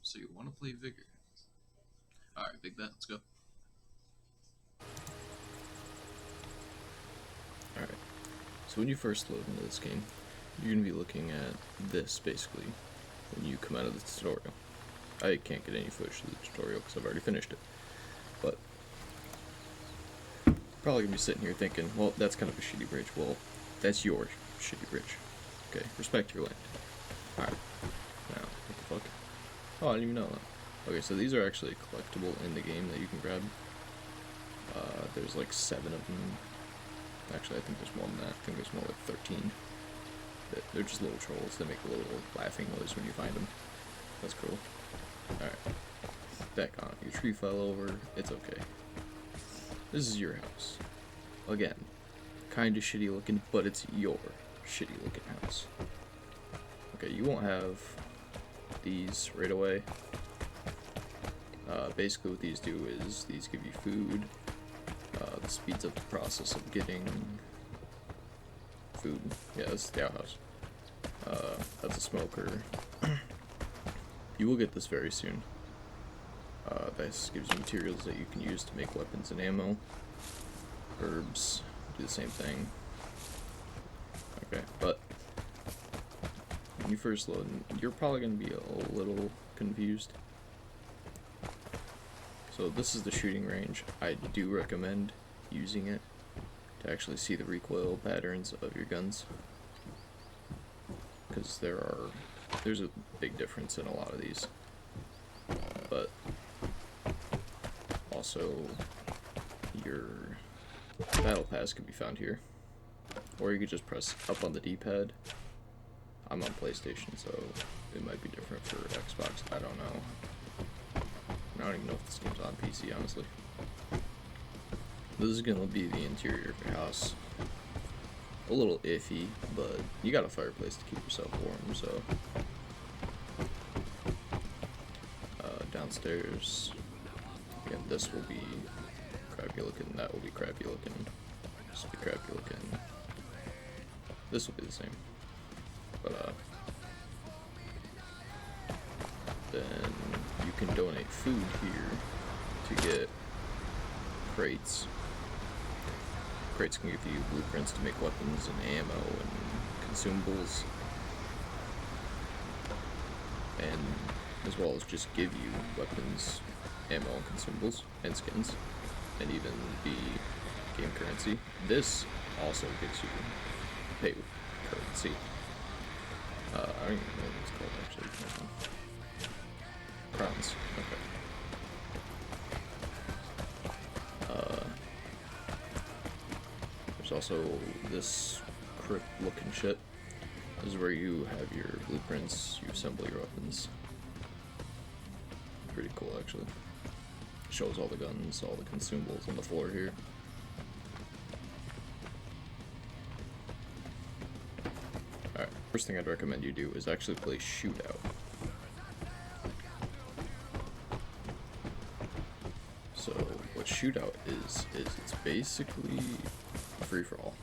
So you want to play Vigor. Alright, big bet, let's go. Alright, so when you first load into this game, you're going to be looking at this, basically, when you come out of the tutorial. I can't get any footage of the tutorial because I've already finished it, but probably going to be sitting here thinking, well, that's kind of a shitty bridge. Well, that's your shitty bridge. Okay, respect your land. Alright, now, what the fuck? Oh, I didn't even know that. Okay, so these are actually collectible in the game that you can grab. There's like 7 of them. Actually, I think there's more than that. I think there's more like 13. They're just little trolls. They make a little laughing noise when you find them. That's cool. Alright. Back on. Your tree fell over. It's okay. This is your house. Again, kind of shitty looking, but it's your shitty looking house. Okay, you won't have these right away. Basically what these do is these give you food. This speeds up the process of getting food. Yeah, this is the outhouse. That's a smoker. You will get this very soon. This gives you materials that you can use to make weapons and ammo. Herbs do the same thing. Okay, but when you first load, you're probably going to be a little confused. So this is the shooting range. I do recommend using it to actually see the recoil patterns of your guns, because there's a big difference in a lot of these. But also your battle pass can be found here, or you could just press up on the D-pad. I'm on PlayStation, so it might be different for Xbox. I don't know. I don't even know if this game's on PC, honestly. This is gonna be the interior of your house. A little iffy, but you got a fireplace to keep yourself warm, so. Downstairs, again, this will be crappy looking, that will be crappy looking, this will be crappy looking, this will be the same. But, then you can donate food here to get crates. Crates can give you blueprints to make weapons and ammo and consumables, and as well as just give you weapons, ammo, and consumables, and skins, and even the game currency. This also gives you pay currency. I don't even know what it's called actually. Crowns. Okay. There's also this crypt looking shit. This is where you have your blueprints, you assemble your weapons. Pretty cool actually. Shows all the guns, all the consumables on the floor here. Alright, first thing I'd recommend you do is actually play Shootout. So what Shootout is it's basically free-for-all.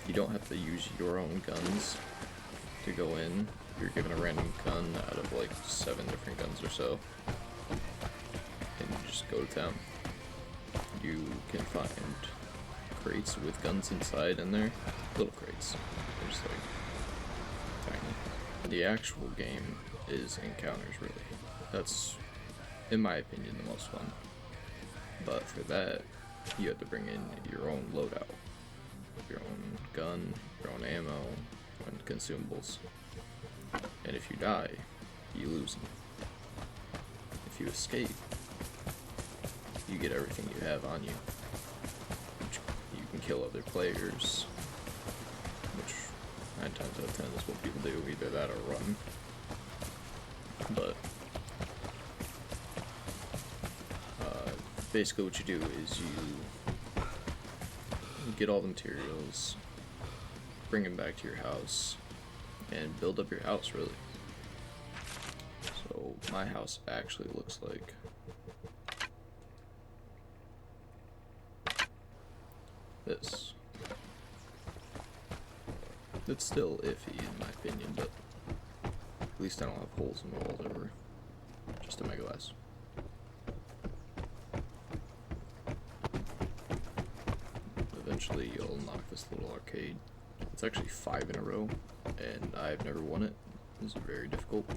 You don't have to use your own guns to go in. You're given a random gun out of like 7 different guns or so, and you just go to town. You can find crates with guns inside in there, little crates. They're just like tiny. The actual game is encounters, really. That's, in my opinion, the most fun. But for that, you have to bring in your own loadout, your own gun, your own ammo, and consumables. And if you die, you lose them. If you escape, you get everything you have on you. You can kill other players, which 9 times out of 10 is what people do, either that or run. But basically what you do is you get all the materials, bring them back to your house, and build up your house, really. So my house actually looks like this. It's still iffy in my opinion, but At least I don't have holes in the walls ever. Just in my glass. Eventually you'll unlock this little arcade. It's actually 5 in a row, and I've never won it. It's very difficult.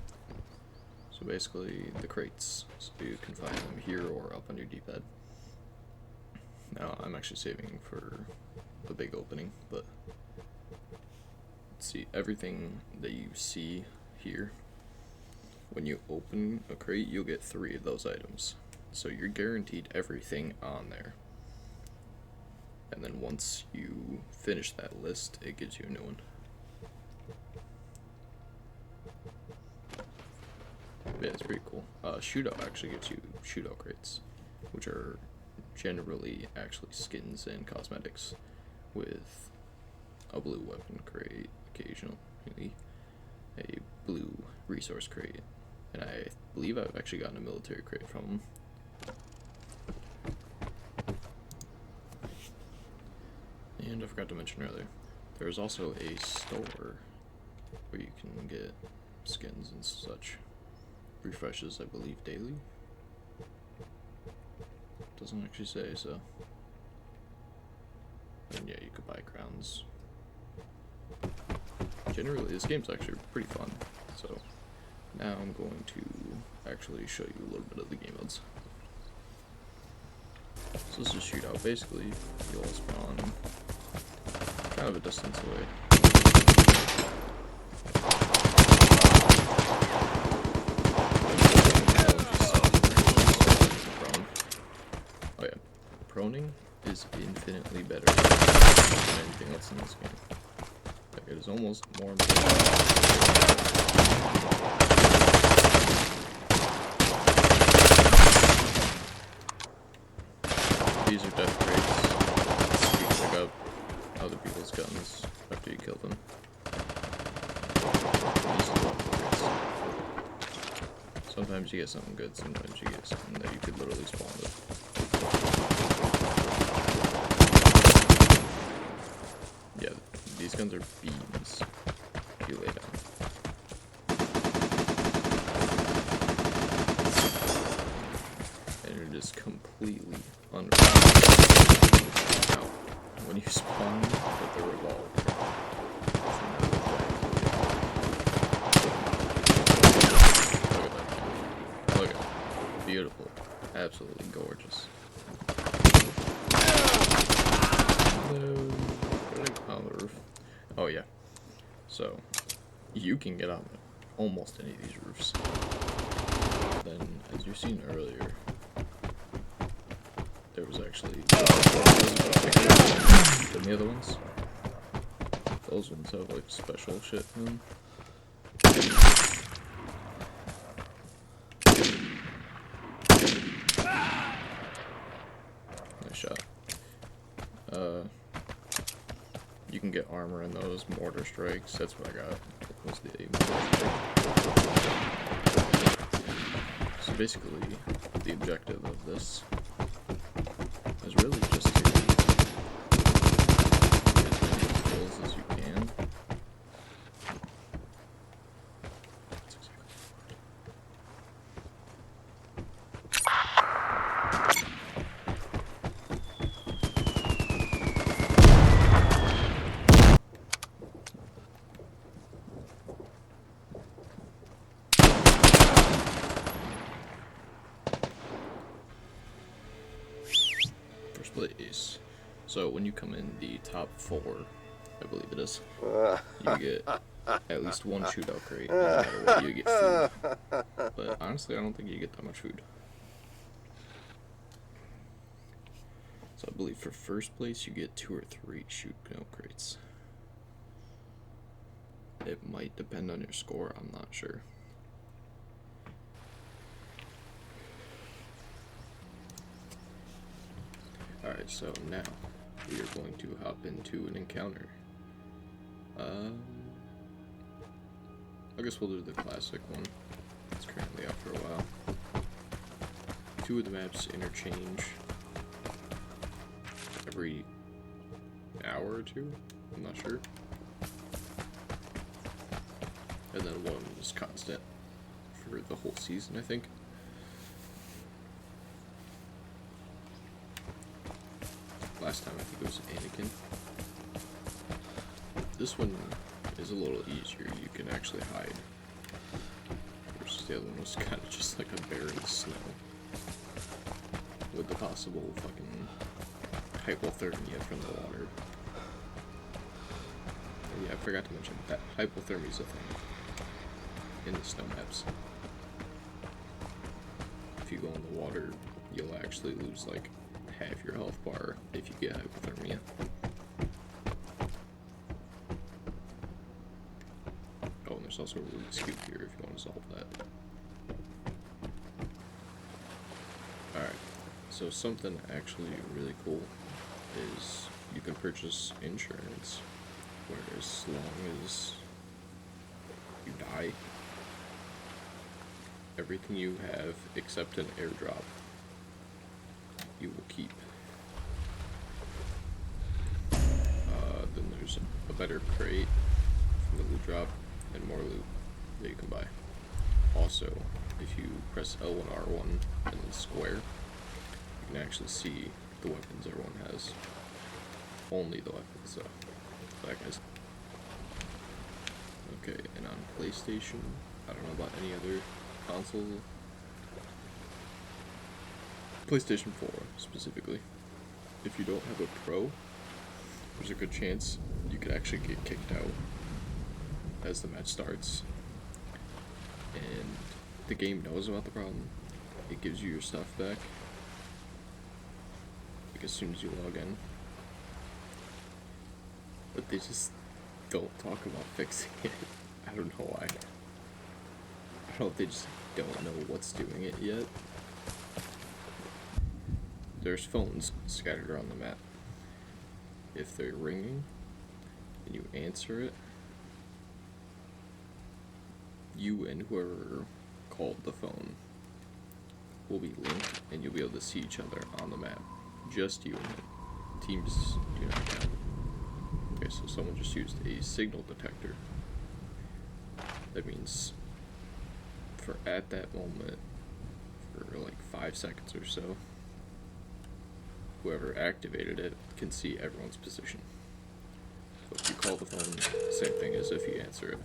So basically, the crates. So you can find them here or up on your D-pad. Now, I'm actually saving for a big opening, but see, everything that you see here, when you open a crate, you'll get 3 of those items. So you're guaranteed everything on there. And then once you finish that list, it gives you a new one. Yeah, it's pretty cool. Shootout actually gives you shootout crates, which are generally actually skins and cosmetics, with a blue weapon crate, occasionally a blue resource crate, and I believe I've actually gotten a military crate from them. And I forgot to mention earlier, there's also a store where you can get skins and such. Refreshes, I believe, daily. Doesn't actually say, so. And yeah, you could buy crowns. Generally, this game's actually pretty fun. So now I'm going to actually show you a little bit of the game modes. So this is Shootout. Basically, you'll spawn kind of a distance away. Oh yeah, proning is infinitely better than anything else in this game. Like, it is almost more important. These are death crates. You can pick up other people's guns after you kill them. These are death crates. Sometimes you get something good, sometimes you get something that you could literally spawn with. Yeah, these guns are beams you lay down. And you're just completely unreal. Now, when you spawn with the revolver, look at that. Beautiful. Absolutely gorgeous. Hello. On the roof. Oh yeah. So you can get on almost any of these roofs. Then, as you've seen earlier, there was actually than the other ones. Those ones have like special shit in them. Nice shot. You can get armor in those mortar strikes. That's what I got. Was the mortar strike. So basically, the objective of this is really just to get as many kills as you can. Place. So when you come in the top 4, I believe it is, you get at least one shootout crate. No matter what, you get food. But honestly, I don't think you get that much food. So I believe for first place, you get 2 or 3 shootout crates. It might depend on your score. I'm not sure. Alright, so now we are going to hop into an encounter. I guess we'll do the classic one. It's currently out for a while. 2 of the maps interchange every hour or 2. I'm not sure. and then one was constant for the whole season, I think. Last time I think it was Anakin. This one is a little easier. You can actually hide. Versus the other one was kind of just like a bear in the snow. With the possible fucking hypothermia from the water. And yeah, I forgot to mention that hypothermia is a thing in the snow maps. If you go in the water, you'll actually lose like half your health bar if you get hypothermia. Oh, and there's also a Rubik's Cube here if you want to solve that. Alright, so something actually really cool is you can purchase insurance where as long as you die, everything you have except an airdrop you will keep. Then there's a better crate from the loot drop and more loot that you can buy. Also, if you press L1 R1 and then square, you can actually see the weapons everyone has. Only the weapons though. That guy's. Okay, and on PlayStation, I don't know about any other console. PlayStation 4 specifically. If you don't have a Pro, there's a good chance you could actually get kicked out as the match starts. And the game knows about the problem. It gives you your stuff back like as soon as you log in. But they just don't talk about fixing it. I don't know why. I don't know if they just don't know what's doing it yet. There's phones scattered around the map. If they're ringing and you answer it, you and whoever called the phone will be linked and you'll be able to see each other on the map. Just you and him. Teams do not count. Okay, so someone just used a signal detector. That means for at that moment, for like 5 seconds or so, whoever activated it can see everyone's position. So if you call the phone, same thing as if you answer it.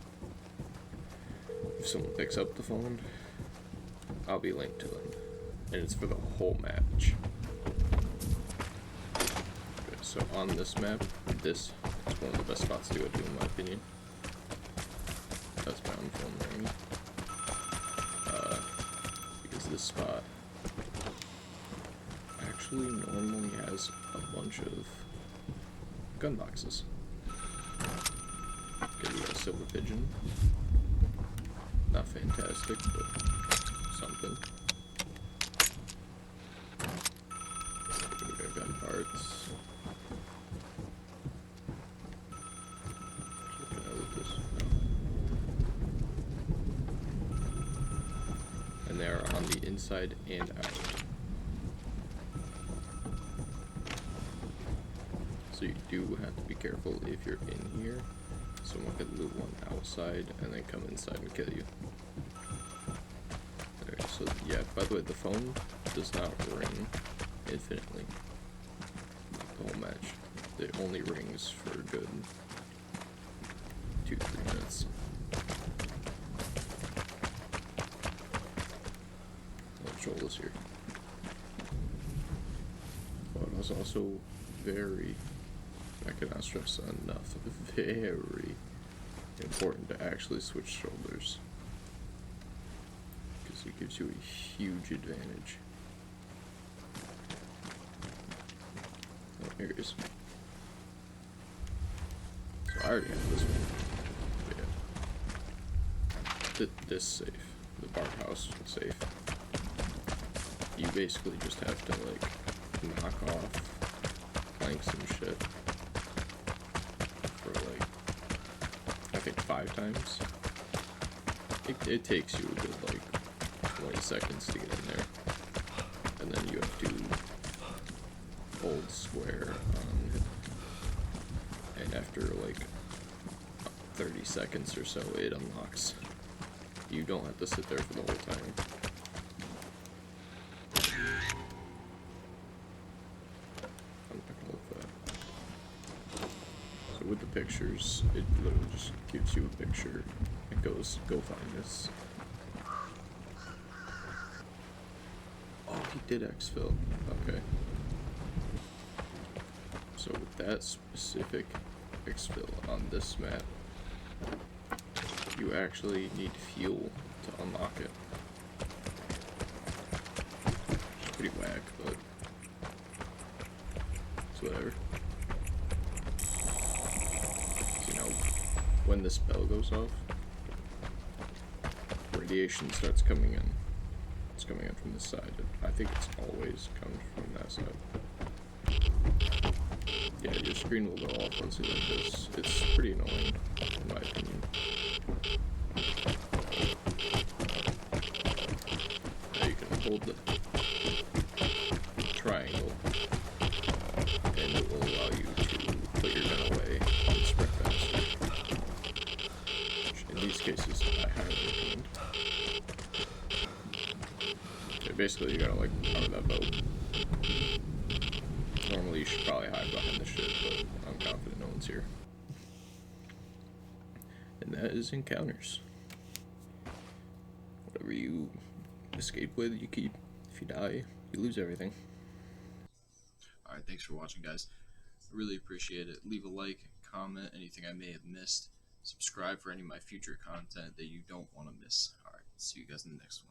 If someone picks up the phone, I'll be linked to them. And it's for the whole match. Okay, so on this map, this is one of the best spots to go to in my opinion. That's my own phone ringing. Because this spot actually normally has a bunch of gun boxes. Okay, we got a silver pigeon. Not fantastic, but something. We got gun parts. Can I loot this? No. And they are on the inside and out. So you do have to be careful if you're in here. Someone could loot one outside and then come inside and kill you. Alright, so yeah, by the way, the phone does not ring infinitely. The whole match. It only rings for a good 2-3 minutes. I'll control this here. But it was also very, I cannot stress enough, very important to actually switch shoulders. Because it gives you a huge advantage. Oh, here it is. So I already have this one. Yeah. This safe. The bar house safe. You basically just have to, like, knock off planks and shit. For like, I think 5 times. It takes you a good like 20 seconds to get in there. And then you have to hold square on, and after like 30 seconds or so, it unlocks. You don't have to sit there for the whole time. I'm not gonna look that. So with the pictures, it literally just gives you a picture. It goes, go find this. Oh, he did exfil. Okay. So with that specific exfil on this map, you actually need fuel to unlock it. It's pretty whack, but it's whatever. So, you know, when this bell goes off, radiation starts coming in. It's coming in from this side. I think it's always coming from that side. Yeah, your screen will go off once you like this. It's pretty annoying, in my opinion. Now you can hold the triangle, and it will allow you to put your gun away and sprint faster. Which in these cases, I highly recommend. So basically, you gotta like power that boat. Normally, you should probably hide behind the ship, but I'm confident no one's here. And that is encounters. Whatever you escape with, you keep. If you die, you lose everything. Alright, thanks for watching, guys. I really appreciate it. Leave a like, comment, anything I may have missed. Subscribe for any of my future content that you don't want to miss. Alright, see you guys in the next one.